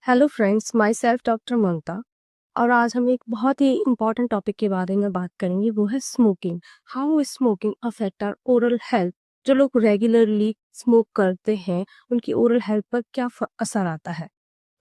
Hello friends, myself doctor Mamta. और आज हम एक बहुत ही इम्पॉर्टेंट टॉपिक के बारे में बात करेंगे, वो है smoking. How smoking affect our oral health. जो लोग रेगुलरली स्मोक करते हैं उनकी ओरल हेल्थ पर क्या असर आता है,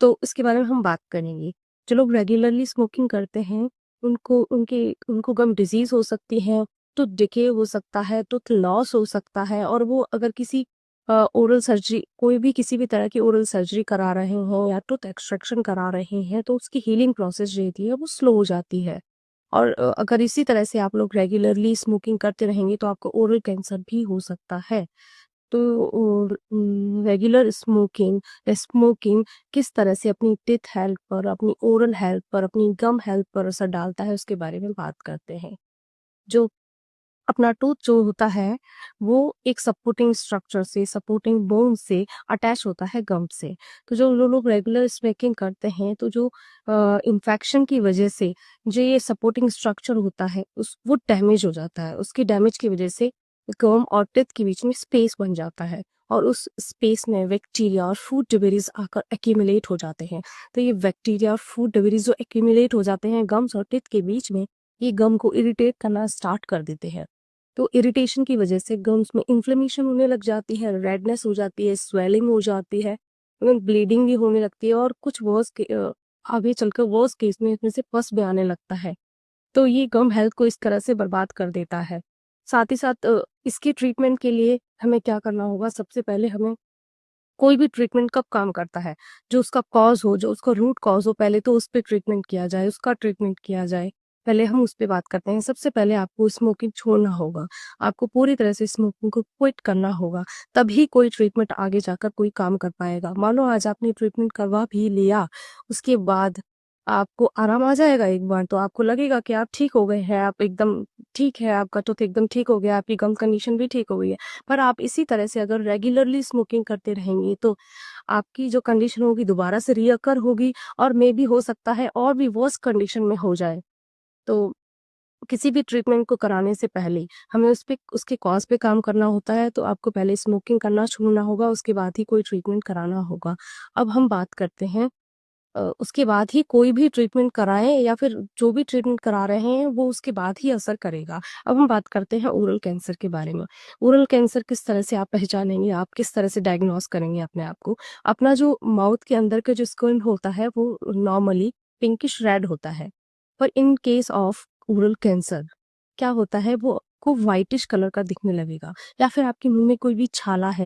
तो इसके बारे में हम बात करेंगे। जो लोग रेगुलरली स्मोकिंग करते हैं उनको गम डिजीज हो सकती है, टूथ डिके हो सकता है, टूथ लॉस हो सकता है, और वो अगर किसी ओरल सर्जरी, कोई भी किसी भी तरह की ओरल सर्जरी करा रहे हैं या टूथ एक्सट्रैक्शन करा रहे हैं, तो उसकी हीलिंग प्रोसेस जो होती है वो स्लो हो जाती है। और अगर इसी तरह से आप लोग रेगुलरली स्मोकिंग करते रहेंगे तो आपको ओरल कैंसर भी हो सकता है। तो रेगुलर स्मोकिंग स्मोकिंग किस तरह से अपनी टीथ हेल्थ पर, अपनी ओरल हेल्थ पर, अपनी गम हेल्थ पर असर डालता है, उसके बारे में बात करते हैं। जो अपना टूथ जो होता है वो एक सपोर्टिंग स्ट्रक्चर से, सपोर्टिंग बोन से अटैच होता है गम से। तो जो लोग रेगुलर स्मोकिंग करते हैं तो जो इन्फेक्शन की वजह से जो ये सपोर्टिंग स्ट्रक्चर होता है उस वो डैमेज हो जाता है। उसकी डैमेज की वजह से गम और टीथ के बीच में स्पेस बन जाता है, और उस स्पेस में बैक्टीरिया और फूड डिबरीज आकर एक्यूमुलेट हो जाते हैं। तो ये बैक्टीरिया और फूड डिबरीज जो एक्यूमुलेट हो जाते हैं गम्स और टीथ के बीच में, ये गम को इरिटेट करना स्टार्ट कर देते हैं। तो इरिटेशन की वजह से गम्स में इन्फ्लेमेशन होने लग जाती है, रेडनेस हो जाती है, स्वेलिंग हो जाती है, ब्लीडिंग भी होने लगती है, और कुछ आगे चलकर वर्स केस में इसमें से पस भी आने लगता है। तो ये गम हेल्थ को इस तरह से बर्बाद कर देता है। साथ ही साथ इसके ट्रीटमेंट के लिए हमें क्या करना होगा? सबसे पहले हमें, कोई भी ट्रीटमेंट कब काम करता है? जो उसका कॉज हो, जो उसका रूट कॉज हो, पहले तो उस पे ट्रीटमेंट किया जाए, उसका ट्रीटमेंट किया जाए। पहले हम उस पे बात करते हैं। सबसे पहले आपको स्मोकिंग छोड़ना होगा। आपको पूरी तरह से स्मोकिंग को क्विट करना होगा, तभी कोई ट्रीटमेंट आगे जाकर कोई काम कर पाएगा। मान लो आज आपने ट्रीटमेंट करवा भी लिया, उसके बाद आपको आराम आ जाएगा एक बार, तो आपको लगेगा कि आप ठीक हो गए हैं, आप एकदम ठीक है, आपका टूथ एकदम ठीक हो गया, आपकी गम कंडीशन भी ठीक हो गई है। पर आप इसी तरह से अगर रेगुलरली स्मोकिंग करते रहेंगे तो आपकी जो कंडीशन होगी दोबारा से रीअकर होगी, और मे भी हो सकता है और भी वर्स्ट कंडीशन में हो जाए। तो किसी भी ट्रीटमेंट को कराने से पहले हमें उस पे, उसके कॉज पे काम करना होता है। तो आपको पहले स्मोकिंग करना छोड़ना होगा, उसके बाद ही कोई ट्रीटमेंट कराना होगा। अब हम बात करते हैं, उसके बाद ही कोई भी ट्रीटमेंट कराएं या फिर जो भी ट्रीटमेंट करा रहे हैं वो उसके बाद ही असर करेगा। अब हम बात करते हैं ओरल कैंसर के बारे में। ओरल कैंसर किस तरह से आप पहचानेंगे, आप किस तरह से डायग्नोस करेंगे अपने आप को? अपना जो माउथ के अंदर का जो स्किन होता है वो नॉर्मली पिंकिश रेड होता है, पर in case of oral cancer क्या होता है, वो आपको व्हाइटिश कलर का दिखने लगेगा। या फिर आपके मुंह में कोई भी छाला है,